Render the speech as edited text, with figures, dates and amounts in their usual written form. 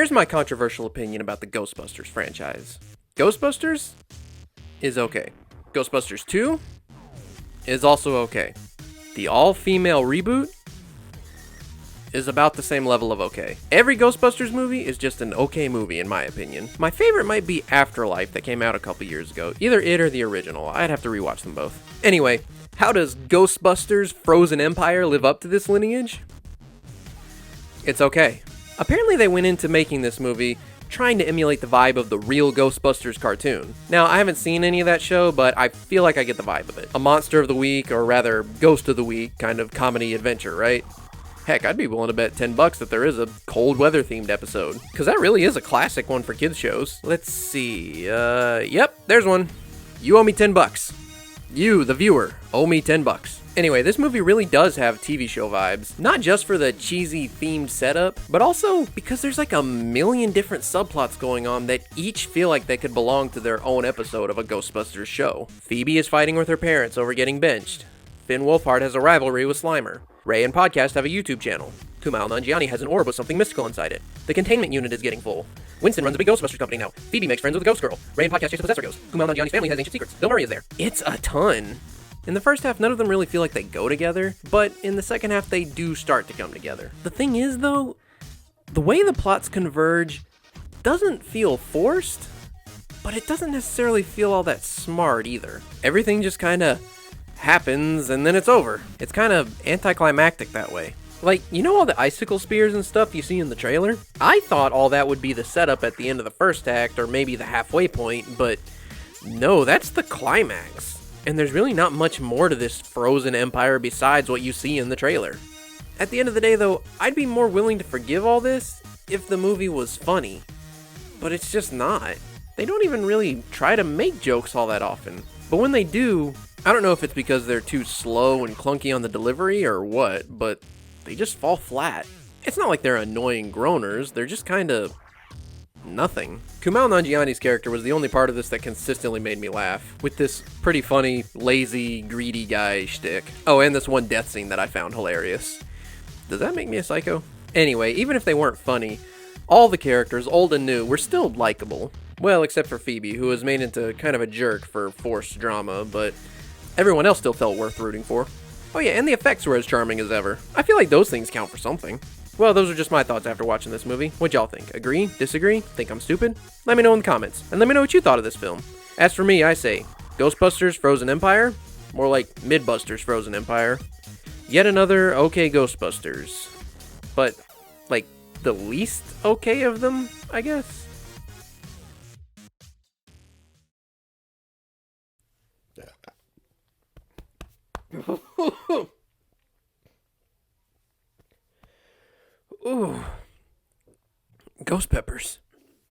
Here's my controversial opinion about the Ghostbusters franchise. Ghostbusters is okay. Ghostbusters 2 is also okay. The all-female reboot is about the same level of okay. Every Ghostbusters movie is just an okay movie in my opinion. My favorite might be Afterlife that came out a couple years ago. Either it or the original. I'd have to rewatch them both. Anyway, how does Ghostbusters Frozen Empire live up to this lineage? It's okay. Apparently they went into making this movie trying to emulate the vibe of the real Ghostbusters cartoon. Now, I haven't seen any of that show, but I feel like I get the vibe of it. A monster of the week, or rather, ghost of the week kind of comedy adventure, right? Heck, I'd be willing to bet $10 that there is a cold weather themed episode. Because that really is a classic one for kids shows. Let's see, yep, there's one. You owe me $10. You, the viewer, owe me $10. Anyway, this movie really does have TV show vibes. Not just for the cheesy themed setup, but also because there's like a million different subplots going on that each feel like they could belong to their own episode of a Ghostbusters show. Phoebe is fighting with her parents over getting benched. Finn Wolfhard has a rivalry with Slimer. Ray and Podcast have a YouTube channel. Kumail Nanjiani has an orb with something mystical inside it. The containment unit is getting full. Winston runs a big Ghostbusters company now. Phoebe makes friends with a ghost girl. Ray and Podcast chase a possessor ghost. Kumail Nanjiani's family has ancient secrets. Bill Murray is there. It's a ton. In the first half, none of them really feel like they go together, but in the second half, they do start to come together. The thing is, though, the way the plots converge doesn't feel forced, but it doesn't necessarily feel all that smart either. Everything just kind of happens, and then it's over. It's kind of anticlimactic that way. Like, you know all the icicle spears and stuff you see in the trailer? I thought all that would be the setup at the end of the first act, or maybe the halfway point, but no, that's the climax. And there's really not much more to this Frozen Empire besides what you see in the trailer. At the end of the day, though, I'd be more willing to forgive all this if the movie was funny. But it's just not. They don't even really try to make jokes all that often. But when they do, I don't know if it's because they're too slow and clunky on the delivery or what, but they just fall flat. It's not like they're annoying groaners, they're just kinda nothing. Kumail Nanjiani's character was the only part of this that consistently made me laugh, with this pretty funny, lazy, greedy guy shtick. Oh, and this one death scene that I found hilarious. Does that make me a psycho? Anyway, even if they weren't funny, all the characters, old and new, were still likable. Well, except for Phoebe, who was made into kind of a jerk for forced drama, but everyone else still felt worth rooting for. Oh yeah, and the effects were as charming as ever. I feel like those things count for something. Well, those are just my thoughts after watching this movie. What'd y'all think? Agree? Disagree? Think I'm stupid? Let me know in the comments, and let me know what you thought of this film. As for me, I say, Ghostbusters Frozen Empire? More like Mythbusters Frozen Empire. Yet another okay Ghostbusters. But, like, the least okay of them, I guess? Ooh. Ghost peppers.